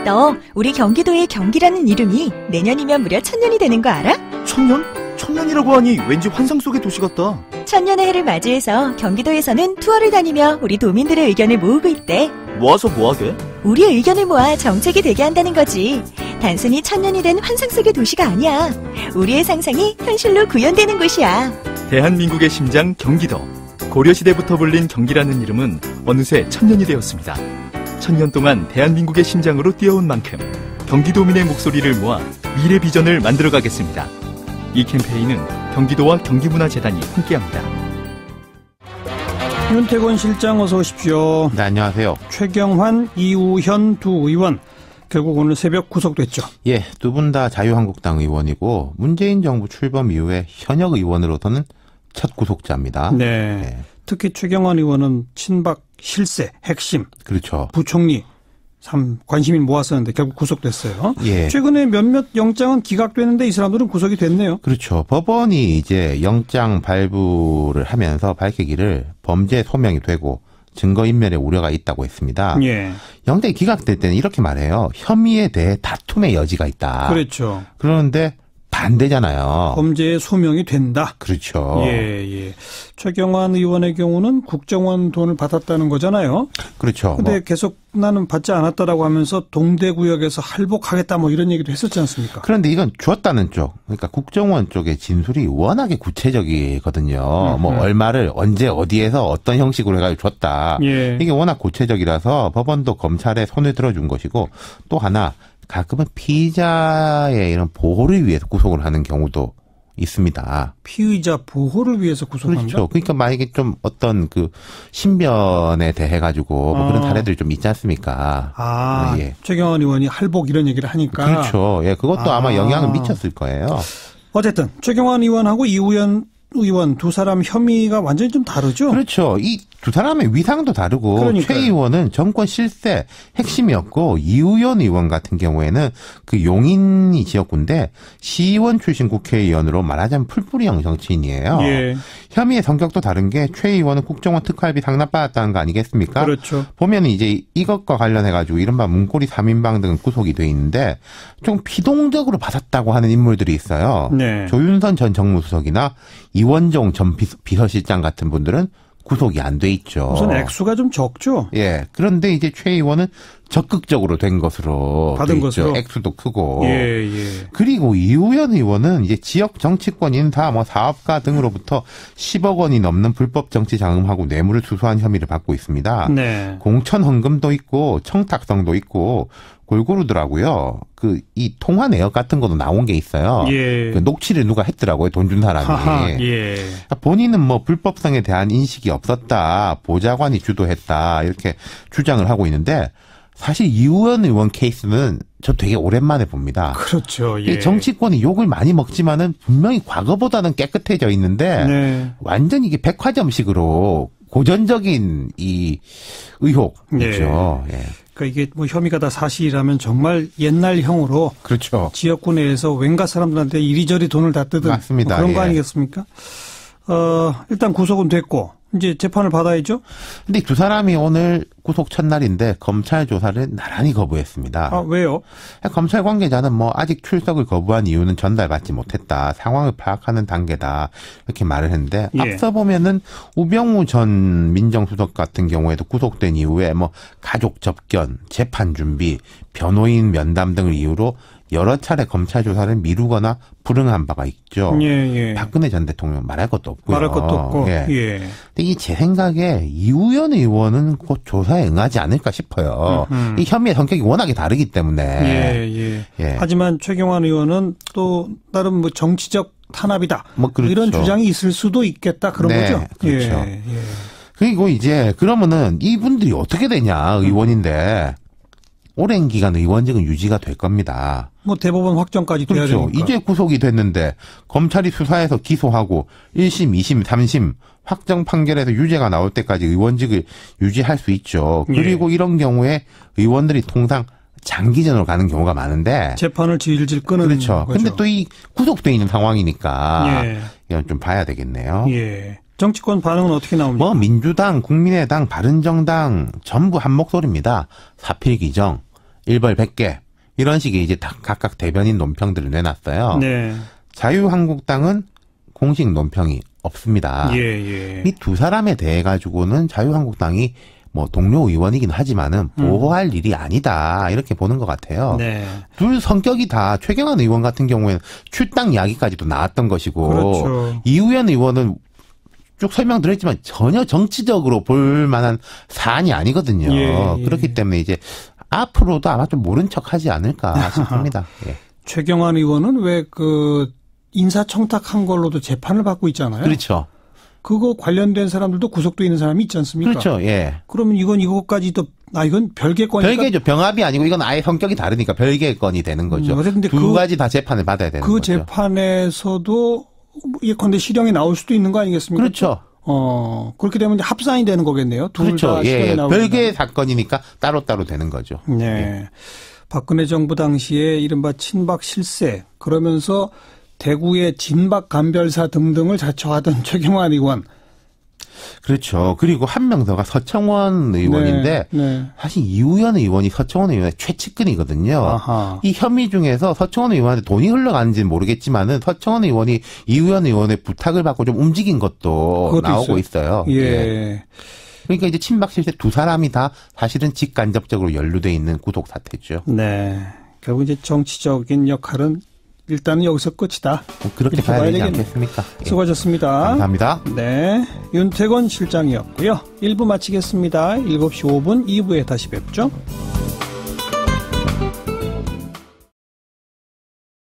너 우리 경기도의 경기라는 이름이 내년이면 무려 1000년이 되는 거 알아? 1000년? 1000년이라고 하니 왠지 환상 속의 도시 같다. 1000년의 해를 맞이해서 경기도에서는 투어를 다니며 우리 도민들의 의견을 모으고 있대. 모아서 뭐하게? 우리의 의견을 모아 정책이 되게 한다는 거지. 단순히 1000년이 된 환상 속의 도시가 아니야. 우리의 상상이 현실로 구현되는 곳이야. 대한민국의 심장 경기도. 고려시대부터 불린 경기라는 이름은 어느새 1000년이 되었습니다. 1000년 동안 대한민국의 심장으로 뛰어온 만큼 경기도민의 목소리를 모아 미래 비전을 만들어가겠습니다. 이 캠페인은 경기도와 경기문화재단이 함께합니다. 윤태권 실장 어서 오십시오. 네, 안녕하세요. 최경환, 이우현 두 의원 결국 오늘 새벽 구속됐죠. 예, 두 분 다 자유한국당 의원이고 문재인 정부 출범 이후에 현역 의원으로서는 첫 구속자입니다. 네. 네. 특히 최경환 의원은 친박 실세, 핵심, 그렇죠. 부총리 참 관심이 모았었는데 결국 구속됐어요. 예. 최근에 몇몇 영장은 기각되는데 이 사람들은 구속이 됐네요. 그렇죠. 법원이 이제 영장 발부를 하면서 밝히기를 범죄 소명이 되고 증거인멸의 우려가 있다고 했습니다. 예. 영장이 기각될 때는 이렇게 말해요. 혐의에 대해 다툼의 여지가 있다. 그렇죠. 그런데 반대잖아요. 범죄의 소명이 된다. 그렇죠. 예. 최경환 의원의 경우는 국정원 돈을 받았다는 거잖아요. 그렇죠. 근데 계속 나는 받지 않았다라고 하면서 동대구역에서 할복하겠다 뭐 이런 얘기도 했었지 않습니까? 그런데 이건 줬다는 쪽, 그러니까 국정원 쪽의 진술이 워낙에 구체적이거든요. 뭐 얼마를 언제 어디에서 어떤 형식으로 해가지고 줬다. 예. 이게 워낙 구체적이라서 법원도 검찰에 손을 들어준 것이고 또 하나 가끔은 피의자의 이런 보호를 위해서 구속을 하는 경우도 있습니다. 피의자 보호를 위해서 구속한다? 그렇죠. 그러니까 만약에 좀 어떤 그 신변에 대해 가지고 뭐 그런 사례들이 좀 있지 않습니까? 예. 최경환 의원이 할복 이런 얘기를 하니까. 그렇죠. 예, 그것도 아마 영향을 미쳤을 거예요. 어쨌든 최경환 의원하고 이우현 의원 두 사람 혐의가 완전히 좀 다르죠? 그렇죠. 이 두 사람의 위상도 다르고 그러니까요. 최 의원은 정권 실세 핵심이었고 이우현 의원 같은 경우에는 그 용인이 지역구인데 시의원 출신 국회의원으로 말하자면 풀뿌리형 정치인이에요. 예. 혐의의 성격도 다른 게 최 의원은 국정원 특활비 상납받았다는 거 아니겠습니까? 그렇죠. 보면 이제 이것과 관련해가지고 이른바 문고리 3인방 등 구속이 돼 있는데 좀 피동적으로 받았다고 하는 인물들이 있어요. 네. 조윤선 전 정무수석이나 이원종 전 비서실장 같은 분들은 구속이 안 돼 있죠. 우선 액수가 좀 적죠? 예. 그런데 이제 최 의원은 적극적으로 된 것으로 받은 것으로. 액수도 크고. 예. 그리고 이우현 의원은 이제 지역 정치권 인사, 뭐 사업가 등으로부터 10억 원이 넘는 불법 정치 자금하고 뇌물을 수수한 혐의를 받고 있습니다. 네. 공천 헌금도 있고 청탁성도 있고 골고루더라고요. 이 통화 내역 같은 것도 나온 게 있어요. 예. 그 녹취를 누가 했더라고요. 돈 준 사람이. 하하, 예. 본인은 뭐 불법성에 대한 인식이 없었다. 보좌관이 주도했다. 이렇게 주장을 하고 있는데 사실 이우현 의원 케이스는 저 되게 오랜만에 봅니다. 그렇죠. 예. 정치권이 욕을 많이 먹지만은 분명히 과거보다는 깨끗해져 있는데 네. 완전히 이게 백화점식으로 고전적인 이 의혹이죠. 네. 그러니까 이게 뭐 혐의가 다 사실이라면 정말 옛날형으로 그렇죠. 지역구 내에서 웬가 사람들한테 이리저리 돈을 다 뜯은 맞습니다. 뭐 그런 거 예. 아니겠습니까? 일단 구속은 됐고 이제 재판을 받아야죠. 근데 두 사람이 오늘 구속 첫날인데 검찰 조사를 나란히 거부했습니다. 아, 왜요? 검찰 관계자는 뭐 아직 출석을 거부한 이유는 전달받지 못했다. 상황을 파악하는 단계다. 이렇게 말을 했는데 예. 앞서 보면은 우병우 전 민정수석 같은 경우에도 구속된 이후에 뭐 가족 접견, 재판 준비, 변호인 면담 등을 이유로 여러 차례 검찰 조사를 미루거나 불응한 바가 있죠. 예. 박근혜 전 대통령 말할 것도 없고요. 말할 것도 없고. 예. 예. 근데 이 제 생각에 이우현 의원은 곧 조사에 응하지 않을까 싶어요. 이 혐의의 성격이 워낙에 다르기 때문에. 예. 하지만 최경환 의원은 또 나름 뭐 정치적 탄압이다. 뭐 그렇죠. 이런 주장이 있을 수도 있겠다 그런 네, 거죠. 그렇죠. 예. 그리고 이제 그러면은 이분들이 어떻게 되냐 의원인데 오랜 기간 의원직은 유지가 될 겁니다. 뭐 대법원 확정까지 돼야 그렇죠. 되니까. 이제 구속이 됐는데 검찰이 수사해서 기소하고 1심, 2심, 3심 확정 판결에서 유죄가 나올 때까지 의원직을 유지할 수 있죠. 그리고 이런 경우에 의원들이 통상 장기전으로 가는 경우가 많은데 재판을 질질 끄는 그렇죠. 거죠. 근데 또 이 구속돼 있는 상황이니까 예. 이건 좀 봐야 되겠네요. 예. 정치권 반응은 어떻게 나옵니까? 뭐 민주당, 국민의당, 바른정당 전부 한 목소리입니다. 사필 규정 일벌 100개 이런 식의 이제 다 각각 대변인 논평들을 내놨어요. 네. 자유한국당은 공식 논평이 없습니다. 예. 이 두 사람에 대해 가지고는 자유한국당이 뭐 동료 의원이긴 하지만은 보호할 일이 아니다 이렇게 보는 것 같아요. 네. 둘 성격이 다 최경환 의원 같은 경우에는 출당 이야기까지도 나왔던 것이고 그렇죠. 이우현 의원은 쭉 설명드렸지만 전혀 정치적으로 볼 만한 사안이 아니거든요. 예. 그렇기 때문에 이제 앞으로도 아마 좀 모른 척하지 않을까 싶습니다. 예. 최경환 의원은 왜 그 인사청탁한 걸로도 재판을 받고 있잖아요. 그렇죠. 그거 관련된 사람들도 구속돼 있는 사람이 있지 않습니까? 그렇죠. 예. 그러면 이것까지도 이건 별개 건이니까. 별개죠. 병합이 아니고 이건 아예 성격이 다르니까 별개의 건이 되는 거죠. 근데 두 가지 다 재판을 받아야 되는 그 거죠. 재판에서도 예컨대 실형이 나올 수도 있는 거 아니겠습니까? 그렇죠. 그렇게 되면 이제 합산이 되는 거겠네요. 둘 그렇죠. 다 실형이 예. 나오는 별개의 사건이니까 따로따로 되는 거죠. 네. 예. 박근혜 정부 당시에 이른바 친박 실세 그러면서 대구의 진박 감별사 등등을 자처하던 최경환 의원. 그렇죠. 그리고 한 명 더가 서청원 의원인데 네. 사실 이우현 의원이 서청원 의원의 최측근이거든요. 아하. 이 혐의 중에서 서청원 의원한테 돈이 흘러가는지는 모르겠지만은 서청원 의원이 이우현 의원의 부탁을 받고 좀 움직인 것도 나오고 있어요. 예. 그러니까 이제 친박 실세 두 사람이 다 사실은 직간접적으로 연루돼 있는 구속 사태죠. 네. 결국 이제 정치적인 역할은 일단은 여기서 끝이다. 그렇게 봐야 되지 않겠습니까? 예. 수고하셨습니다. 감사합니다. 네. 윤태권 실장이었고요. 1부 마치겠습니다. 7시 5분 2부에 다시 뵙죠.